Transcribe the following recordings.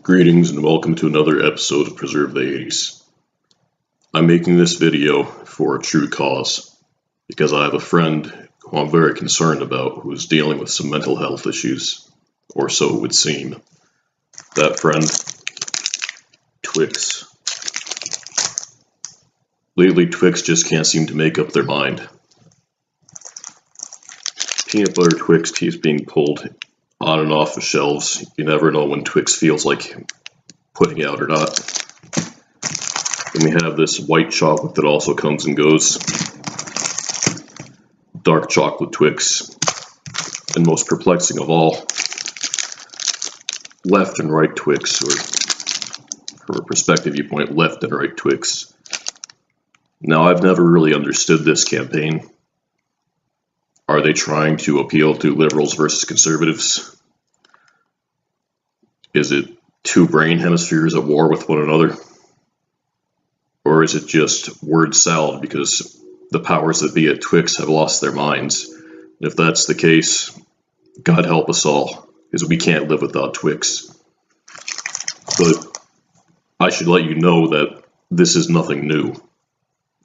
Greetings and welcome to another episode of Preserve the 80s. I'm making this video for a true cause because I have a friend who I'm very concerned about who's dealing with some mental health issues, or so it would seem. That friend, Twix. Lately, Twix just can't seem to make up their mind. Peanut butter Twix keeps being pulled on and off the shelves. You never know when Twix feels like putting out or not. Then we have this white chocolate that also comes and goes. Dark chocolate Twix. And most perplexing of all, left and right Twix, or from a perspective viewpoint, left and right Twix. Now, I've never really understood this campaign. Are they trying to appeal to liberals versus conservatives? Is it two brain hemispheres at war with one another? Or is it just word salad because the powers that be at Twix have lost their minds? And if that's the case, God help us all, because we can't live without Twix. But I should let you know that this is nothing new,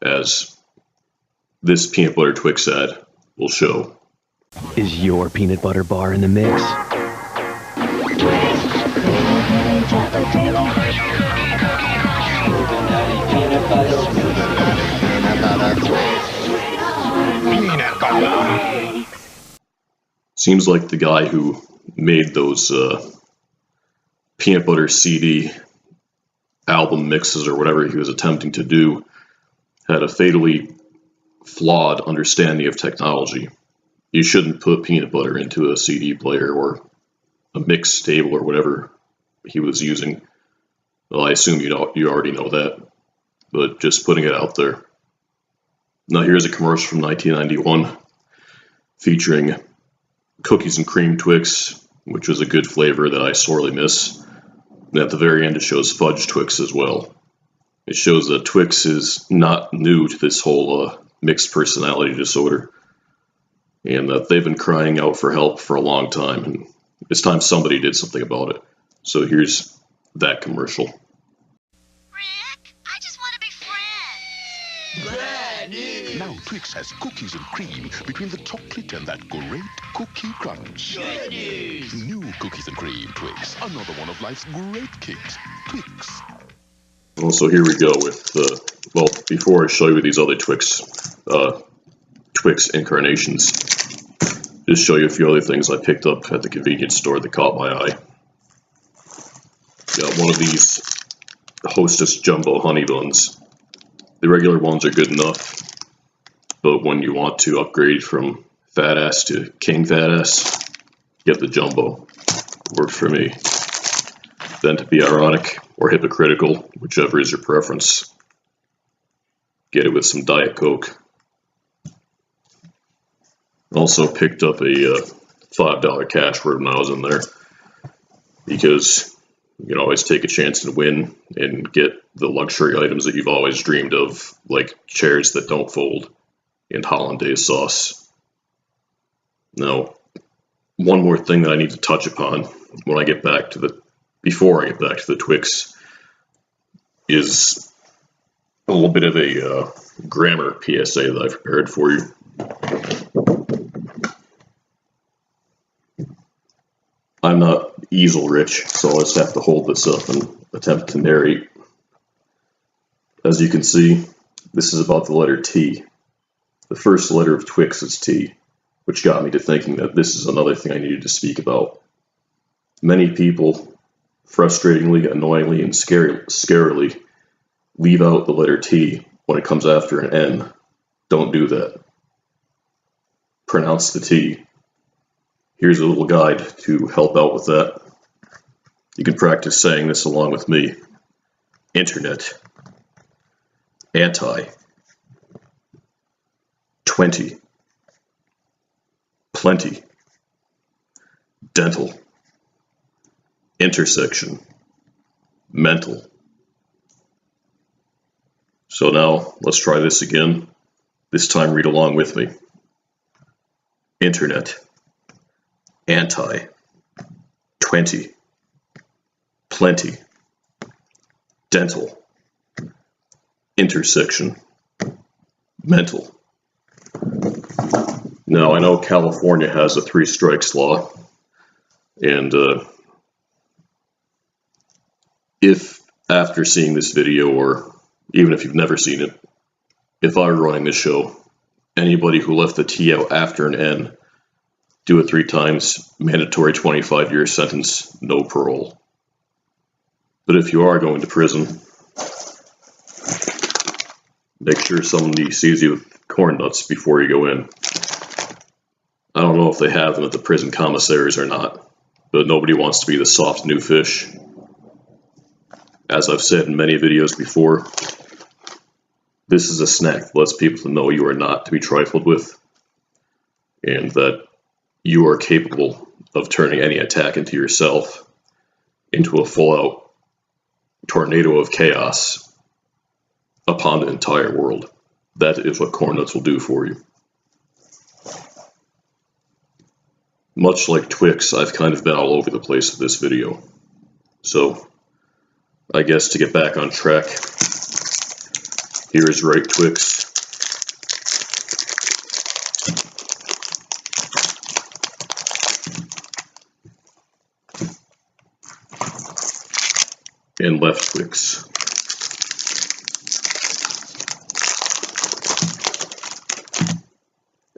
as this peanut butter Twix ad will show. Is your peanut butter bar in the mix? Seems like the guy who made those peanut butter CD album mixes or whatever he was attempting to do had a fatally flawed understanding of technology. You shouldn't put peanut butter into a CD player or a mix table or whatever he was using. Well, I assume you already know that, but just putting it out there. Now here's a commercial from 1991 featuring cookies and cream Twix, which was a good flavor that I sorely miss. And at the very end it shows fudge Twix as well. It shows that Twix is not new to this whole mixed personality disorder, and that they've been crying out for help for a long time, and it's time somebody did something about it. So here's that commercial. Rick, I just want to be friends. Bad news! Now Twix has cookies and cream between the chocolate and that great cookie crunch. Good news! New cookies and cream Twix, another one of life's great kicks. Twix. Well, so here we go with, well, before I show you these other Twix incarnations, just show you a few other things I picked up at the convenience store that caught my eye. Got one of these Hostess Jumbo Honey Buns. The regular ones are good enough, but when you want to upgrade from Fat Ass to King Fat Ass, get the Jumbo. Worked for me. Then, to be ironic or hypocritical, whichever is your preference, get it with some Diet Coke. Also picked up a $5 cash word when I was in there, because you can always take a chance and win and get the luxury items that you've always dreamed of, like chairs that don't fold and hollandaise sauce. Now, one more thing that I need to touch upon before I get back to the Twix is a little bit of a grammar PSA that I've prepared for you. I'm not easel rich, so I'll just have to hold this up and attempt to narrate. As you can see, this is about the letter T. The first letter of Twix is T, which got me to thinking that this is another thing I needed to speak about. Many people, frustratingly, annoyingly, and scarily, leave out the letter T when it comes after an N. Don't do that. Pronounce the T. Here's a little guide to help out with that. You can practice saying this along with me. Internet. Anti. 20. Plenty. Dental. Intersection. Mental. So now, let's try this again. This time read along with me. Internet. Anti. 20. plenty, dental, intersection, mental. Now, I know California has a 3 strikes law, and if after seeing this video, or even if you've never seen it, if I were running this show, anybody who left the T out after an N, do it 3 times, mandatory 25-year sentence, no parole. But if you are going to prison, make sure somebody sees you with corn nuts before you go in. I don't know if they have them at the prison commissaries or not, but nobody wants to be the soft new fish. As I've said in many videos before, this is a snack that lets people know you are not to be trifled with, and that you are capable of turning any attack into yourself into a full-out tornado of chaos upon the entire world. That is what corn nuts will do for you. Much like Twix, I've kind of been all over the place with this video. So, I guess to get back on track, here is right Twix. And left Twix.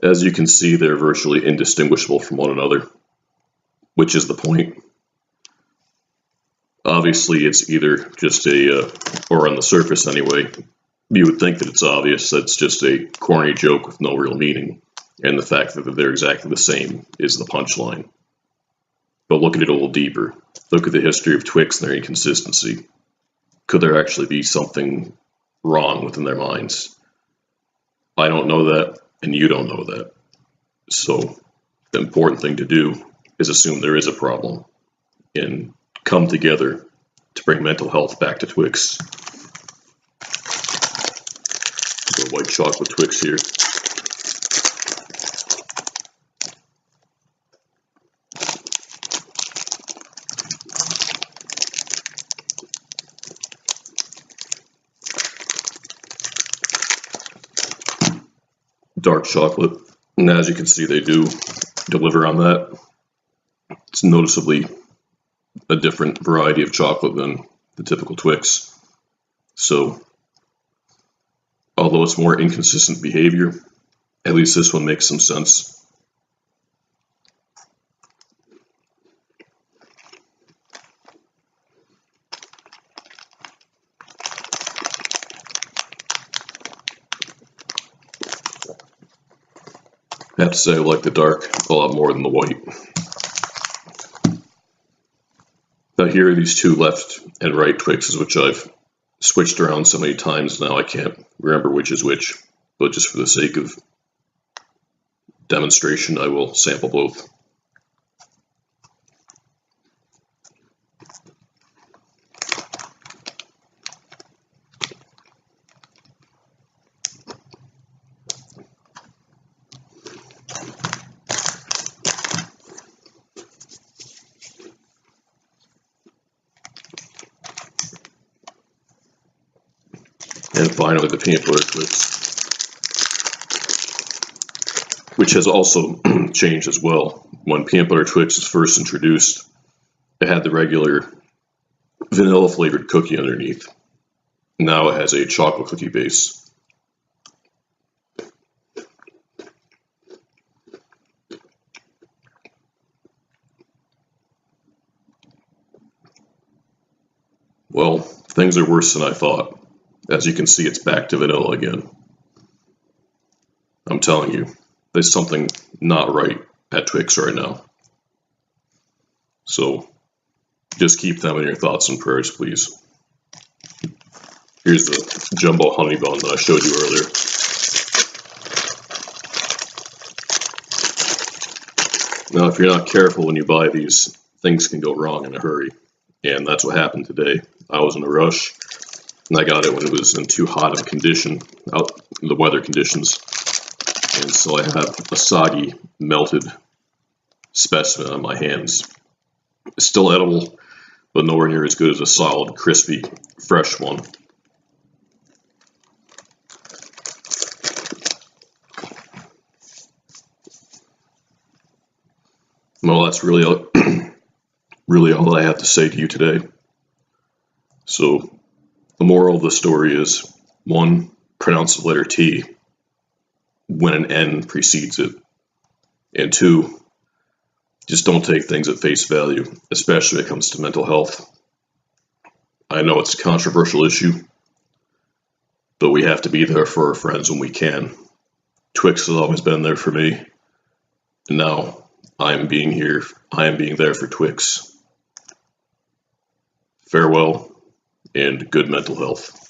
As you can see, they're virtually indistinguishable from one another, which is the point. Obviously, it's either just or on the surface anyway, you would think that it's obvious that it's just a corny joke with no real meaning, and the fact that they're exactly the same is the punchline. But look at it a little deeper. Look at the history of Twix and their inconsistency. Could there actually be something wrong within their minds? I don't know that, and you don't know that. So the important thing to do is assume there is a problem and come together to bring mental health back to Twix. So white chocolate Twix here. Dark chocolate, and as you can see, they do deliver on that. It's noticeably a different variety of chocolate than the typical Twix. So, although it's more inconsistent behavior, at least this one makes some sense. I have to say I like the dark a lot more than the white. Now here are these 2 left and right Twixes, which I've switched around so many times now I can't remember which is which. But just for the sake of demonstration, I will sample both. And finally, the peanut butter Twix, which has also changed as well. When peanut butter Twix was first introduced, it had the regular vanilla flavored cookie underneath. Now it has a chocolate cookie base. Well, things are worse than I thought. As you can see, it's back to vanilla again. I'm telling you, there's something not right at Twix right now. So, just keep them in your thoughts and prayers, please. Here's the jumbo honey bun that I showed you earlier. Now, if you're not careful when you buy these, things can go wrong in a hurry. And that's what happened today. I was in a rush, and I got it when it was in too hot of a condition, out the weather conditions. And so I have a soggy, melted specimen on my hands. It's still edible, but nowhere near as good as a solid, crispy, fresh one. Well, that's really all I have to say to you today. So, the moral of the story is, 1, pronounce the letter T when an N precedes it. And 2, just don't take things at face value, especially when it comes to mental health. I know it's a controversial issue, but we have to be there for our friends when we can. Twix has always been there for me, and now I am being there for Twix. Farewell, and good mental health.